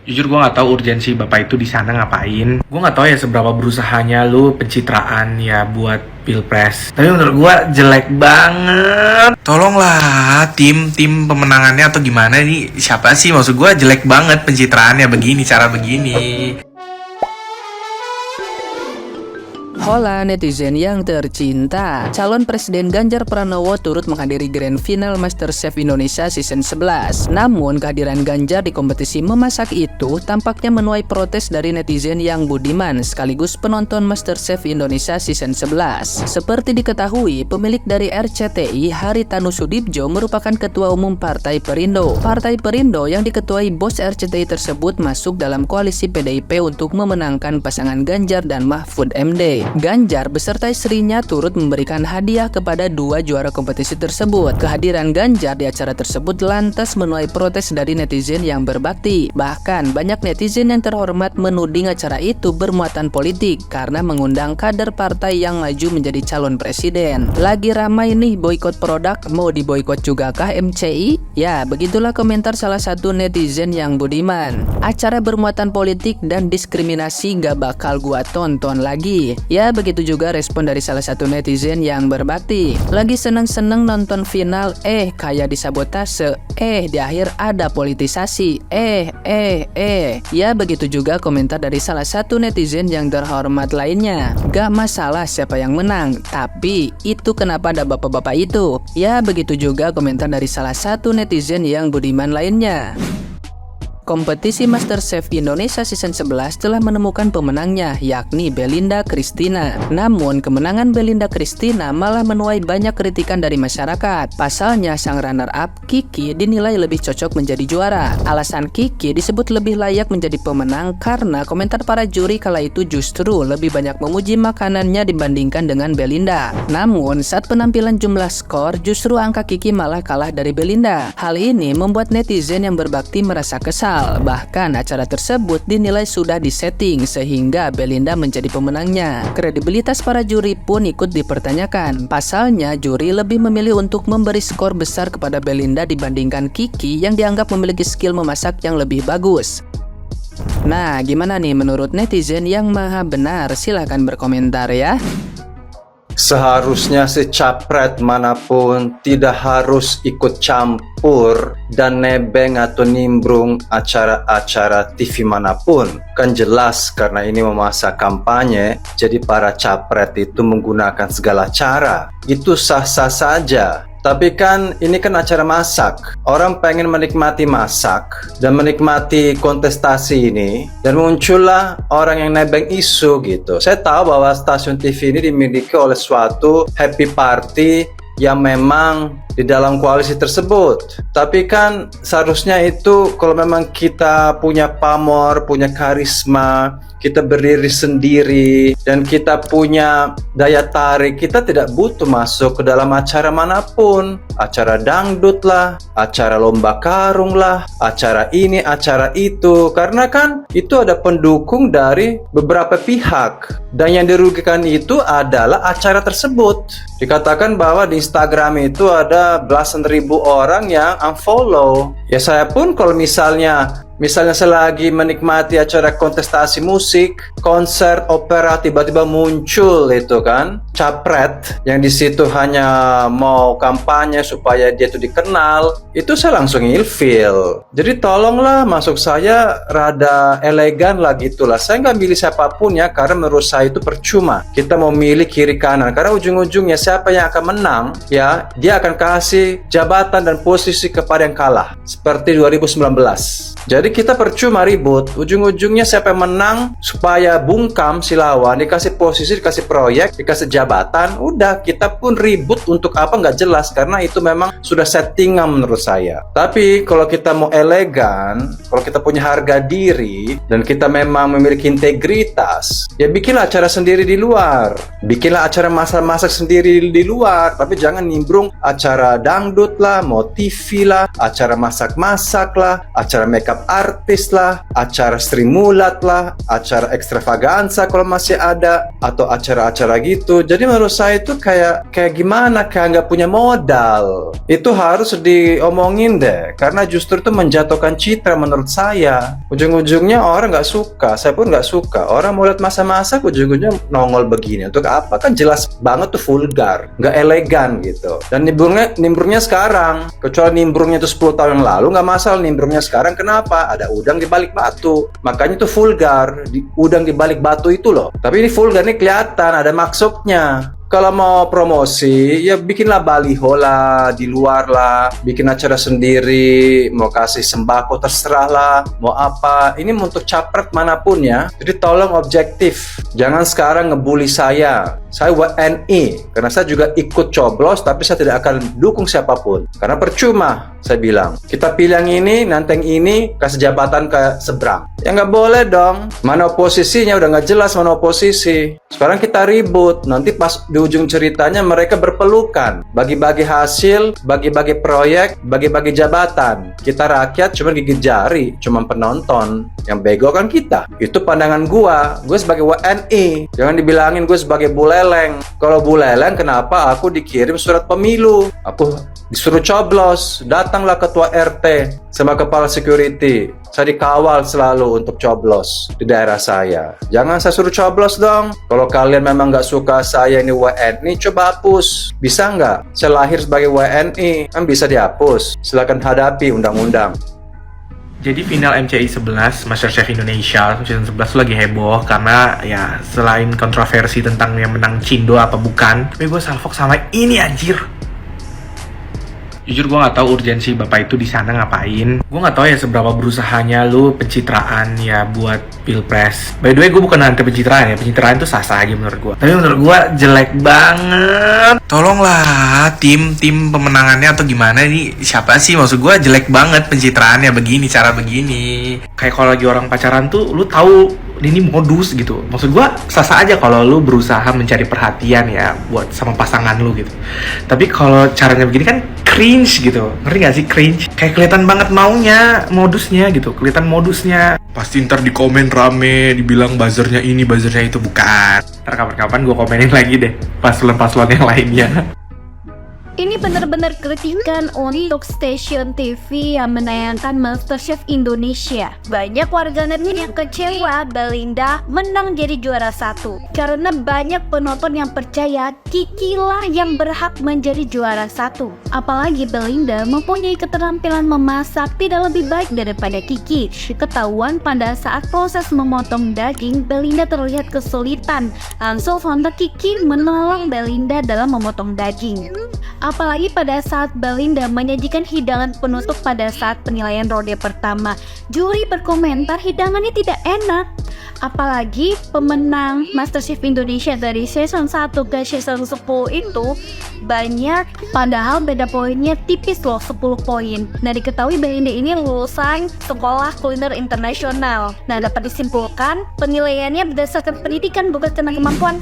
Jujur gue nggak tahu urgensi bapak itu di sana ngapain. Gue nggak tahu ya seberapa berusahanya lu pencitraan ya buat pilpres. Tapi menurut gue jelek banget. Tolonglah tim pemenangannya atau gimana nih, siapa sih, maksud gue jelek banget pencitraannya begini, cara begini. Hola netizen yang tercinta, calon Presiden Ganjar Pranowo turut menghadiri Grand Final MasterChef Indonesia Season 11. Namun kehadiran Ganjar di kompetisi memasak itu tampaknya menuai protes dari netizen yang budiman sekaligus penonton MasterChef Indonesia Season 11. Seperti diketahui, pemilik dari RCTI Haritanu Sudibjo merupakan Ketua Umum Partai Perindo. Partai Perindo yang diketuai bos RCTI tersebut masuk dalam koalisi PDIP untuk memenangkan pasangan Ganjar dan Mahfud MD. Ganjar beserta istrinya turut memberikan hadiah kepada dua juara kompetisi tersebut. Kehadiran Ganjar di acara tersebut lantas menuai protes dari netizen yang berbakti. Bahkan banyak netizen yang terhormat menuding acara itu bermuatan politik karena mengundang kader partai yang maju menjadi calon presiden. Lagi ramai nih boikot produk, mau diboikot juga kah MCI? Ya, begitulah komentar salah satu netizen yang budiman. Acara bermuatan politik dan diskriminasi gak bakal gua tonton lagi. Ya, begitu juga respon dari salah satu netizen yang berbakti. Lagi seneng-seneng nonton final, kayak disabotase, di akhir ada politisasi, Ya, begitu juga komentar dari salah satu netizen yang terhormat lainnya. Gak masalah siapa yang menang, tapi itu kenapa ada bapak-bapak itu? Ya, begitu juga komentar dari salah satu netizen yang budiman lainnya. Kompetisi MasterChef Indonesia Season 11 telah menemukan pemenangnya, yakni Belinda Christina. Namun, kemenangan Belinda Christina malah menuai banyak kritikan dari masyarakat. Pasalnya, sang runner-up, Kiki, dinilai lebih cocok menjadi juara. Alasan Kiki disebut lebih layak menjadi pemenang karena komentar para juri kala itu justru lebih banyak memuji makanannya dibandingkan dengan Belinda. Namun, saat penampilan jumlah skor, justru angka Kiki malah kalah dari Belinda. Hal ini membuat netizen yang berbakti merasa kesal. Bahkan acara tersebut dinilai sudah disetting sehingga Belinda menjadi pemenangnya. Kredibilitas para juri pun ikut dipertanyakan. Pasalnya juri lebih memilih untuk memberi skor besar kepada Belinda dibandingkan Kiki yang dianggap memiliki skill memasak yang lebih bagus. Nah, gimana nih menurut netizen yang maha benar? Silahkan berkomentar ya. Seharusnya si capret manapun tidak harus ikut campur dan nebeng atau nimbrung acara-acara TV manapun. Kan jelas karena ini masa kampanye, jadi para capret itu menggunakan segala cara. Itu sah-sah saja. Tapi kan ini kan acara masak. Orang pengen menikmati masak dan menikmati kontestasi ini, dan muncullah orang yang nebeng isu gitu. Saya tahu bahwa stasiun TV ini dimiliki oleh suatu happy party yang memang di dalam koalisi tersebut. Tapi kan seharusnya itu kalau memang kita punya pamor, punya karisma, kita berdiri sendiri, dan kita punya daya tarik, kita tidak butuh masuk ke dalam acara manapun. Acara dangdut lah, acara lomba karung lah, acara ini, acara itu. Karena kan itu ada pendukung dari beberapa pihak. Dan yang dirugikan itu adalah acara tersebut. Dikatakan bahwa di Instagram itu ada belasan ribu orang yang unfollow. Ya saya pun kalau misalnya saya lagi menikmati acara kontestasi musik, konser, opera, tiba-tiba muncul itu kan capret yang di situ hanya mau kampanye supaya dia itu dikenal, itu saya langsung ilfeel. Jadi tolonglah masuk saya rada elegan lah gitulah. Saya nggak milih siapapun ya, karena menurut saya itu percuma kita mau milih kiri kanan, karena ujung-ujungnya siapa yang akan menang ya, dia akan kasih jabatan dan posisi kepada yang kalah seperti 2019. Jadi kita percuma ribut, ujung-ujungnya siapa yang menang supaya bungkam si lawan, dikasih posisi, dikasih proyek, dikasih jabatan, udah kita pun ribut untuk apa nggak jelas, karena itu memang sudah settingan menurut saya. Tapi kalau kita mau elegan, kalau kita punya harga diri, dan kita memang memiliki integritas, ya bikinlah acara sendiri di luar, bikinlah acara masak-masak sendiri di luar, tapi jangan nimbrung acara dangdut lah, mau TV lah, acara masak-masak lah, acara makeup artis lah, acara Sri Mulat lah, acara Extravaganza kalau masih ada, atau acara-acara gitu. Jadi menurut saya itu kayak gimana, kayak nggak punya modal. Itu harus diomongin deh, karena justru itu menjatuhkan citra menurut saya. Ujung-ujungnya orang nggak suka, saya pun nggak suka. Orang mau lihat masa-masa, ujung-ujungnya nongol begini. Untuk apa? Kan jelas banget tuh vulgar, nggak elegan gitu. Dan nimbrungnya sekarang, kecuali nimbrungnya itu 10 tahun yang lalu, nggak masalah nimbrungnya sekarang. Kenapa? Ada udang di balik batu. Makanya itu vulgar, udang di balik batu itu loh. Tapi ini vulgar, ini kelihatan ada maksudnya. Kalau mau promosi, ya bikinlah baliho lah, di luar lah, bikin acara sendiri, mau kasih sembako terserah lah, mau apa. Ini untuk capret manapun ya. Jadi tolong objektif. Jangan sekarang ngebully saya. Saya WNI, karena saya juga ikut coblos, tapi saya tidak akan dukung siapapun. Karena percuma, saya bilang. Kita pilih yang ini, nanti yang ini, kasih jabatan ke seberang. Ya nggak boleh dong. Mana oposisinya, udah nggak jelas mana oposisi. Sekarang kita ribut, nanti pas di ujung ceritanya mereka berpelukan. Bagi-bagi hasil, bagi-bagi proyek, bagi-bagi jabatan. Kita rakyat cuma gigit jari, cuma penonton. Yang bego kan kita. Itu pandangan gue sebagai WNI. Jangan dibilangin gue sebagai buleleng. Kalau buleleng, kenapa aku dikirim surat pemilu? Aku disuruh coblos. Datanglah ketua RT sama kepala security. Saya dikawal selalu untuk coblos di daerah saya. Jangan saya suruh coblos dong. Kalau kalian memang nggak suka saya ini WNI, coba hapus. Bisa nggak? Saya lahir sebagai WNI, kan bisa dihapus. Silakan hadapi undang-undang. Jadi final MCI 11 MasterChef Indonesia season 11 lagi heboh karena ya selain kontroversi tentang yang menang Cindo apa bukan, tapi gue salfok sama ini anjir. Jujur gue nggak tahu urgensi bapak itu di sana ngapain. Gue nggak tahu ya seberapa berusahanya lu pencitraan ya buat pilpres. By the way, gue bukan anti pencitraan ya. Pencitraan itu sah-sah aja menurut gue. Tapi menurut gue jelek banget. Tolonglah tim pemenangannya atau gimana nih, siapa sih? Maksud gue jelek banget pencitraannya begini, cara begini. Kayak kalau lagi orang pacaran tuh lu tahu ini modus gitu. Maksud gue sah-sah aja kalau lu berusaha mencari perhatian ya buat sama pasangan lu gitu. Tapi kalau caranya begini kan cringe gitu. Ngerti gak sih cringe? Kayak kelihatan banget maunya, modusnya gitu. Kelihatan modusnya. Pasti ntar di komen rame, dibilang buzzernya ini, buzzernya itu. Bukan. Ntar kapan-kapan gue komenin lagi deh paslon-paslon yang lainnya. Ini benar-benar kritikan untuk stasiun TV yang menayangkan MasterChef Indonesia. Banyak warganet yang kecewa Belinda menang jadi juara 1. Karena banyak penonton yang percaya Kiki lah yang berhak menjadi juara 1. Apalagi Belinda mempunyai keterampilan memasak tidak lebih baik daripada Kiki. Ketahuan pada saat proses memotong daging, Belinda terlihat kesulitan. Langsung sontak Kiki menolong Belinda dalam memotong daging. Apalagi pada saat Belinda menyajikan hidangan penutup pada saat penilaian ronde pertama, juri berkomentar hidangannya tidak enak. Apalagi pemenang MasterChef Indonesia dari season 1 ke season 10 itu banyak, padahal beda poinnya tipis loh, 10 poin. Nah, diketahui Belinda ini lulusan sekolah kuliner internasional. Nah, dapat disimpulkan penilaiannya berdasarkan pendidikan bukan karena kemampuan.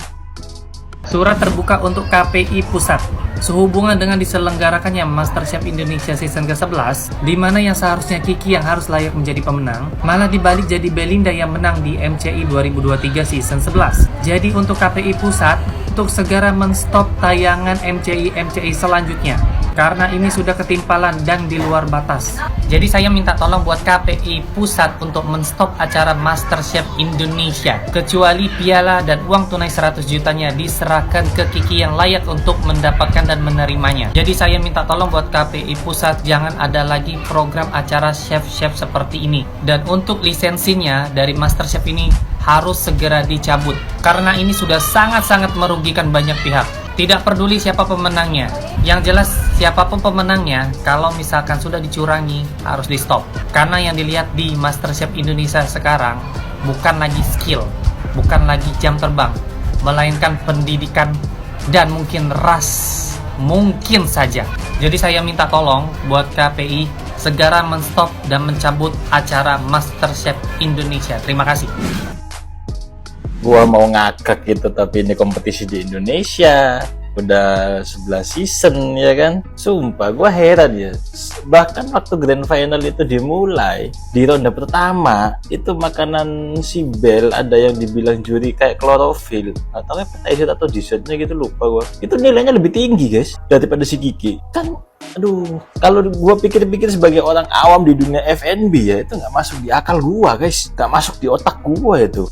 Surat terbuka untuk KPI Pusat sehubungan dengan diselenggarakannya MasterChef Indonesia season ke-11, di mana yang seharusnya Kiki yang harus layak menjadi pemenang, malah dibalik jadi Belinda yang menang di MCI 2023 season 11. Jadi untuk KPI Pusat, untuk segera menstop tayangan MCI selanjutnya, karena ini sudah ketimpalan dan di luar batas. Jadi saya minta tolong buat KPI Pusat untuk menstop acara MasterChef Indonesia, kecuali piala dan uang tunai 100 jutanya diserahkan ke Kiki yang layak untuk mendapatkan dan menerimanya. Jadi saya minta tolong buat KPI Pusat, jangan ada lagi program acara chef-chef seperti ini. Dan untuk lisensinya dari MasterChef ini harus segera dicabut, karena ini sudah sangat-sangat merugikan banyak pihak. Tidak peduli siapa pemenangnya, yang jelas siapapun pemenangnya, kalau misalkan sudah dicurangi harus di stop. Karena yang dilihat di MasterChef Indonesia sekarang bukan lagi skill, bukan lagi jam terbang, melainkan pendidikan dan mungkin ras, mungkin saja. Jadi saya minta tolong buat KPI segera menstop dan mencabut acara MasterChef Indonesia. Terima kasih. Gua mau ngakak gitu, tapi ini kompetisi di Indonesia. udah 11 season ya kan. Sumpah gua heran ya. Bahkan waktu grand final itu dimulai di ronde pertama itu makanan si Bel ada yang dibilang juri kayak klorofil atau appetizer atau dessertnya gitu, lupa gua. Itu nilainya lebih tinggi guys daripada si Kiki. Kan aduh, kalau gua pikir-pikir sebagai orang awam di dunia FNB ya, itu nggak masuk di akal gua guys, nggak masuk di otak gua itu.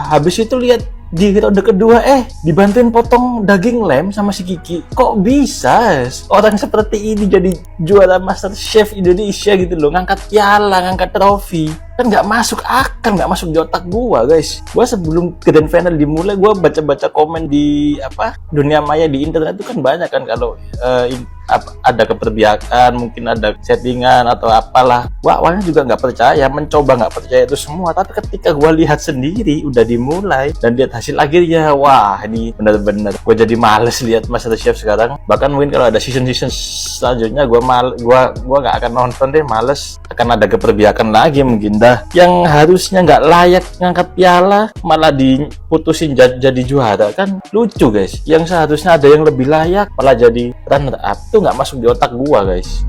Habis itu lihat di ronde kedua dibantuin potong daging lem sama si Kiki. Kok bisa orang seperti ini jadi juara Master Chef Indonesia gitu loh, ngangkat piala, ngangkat trofi? Kan nggak masuk akal, nggak masuk di otak gua guys. Gua sebelum grand final dimulai gua baca-baca komen di dunia maya di internet itu kan banyak kan kalau ada keperbiakan, mungkin ada settingan atau apalah. Gua awalnya juga nggak percaya, mencoba nggak percaya itu semua. Tapi ketika gua lihat sendiri udah dimulai dan lihat hasil akhirnya, wah ini benar-benar gua jadi males lihat Master Chef sekarang. Bahkan mungkin kalau ada season-season selanjutnya gua nggak akan nonton deh, males. Akan ada keperbiakan lagi mungkin dah. Yang harusnya nggak layak ngangkat piala malah diputusin jadi juara, kan lucu guys. Yang seharusnya ada yang lebih layak malah jadi runner up. Itu nggak masuk di otak gua guys.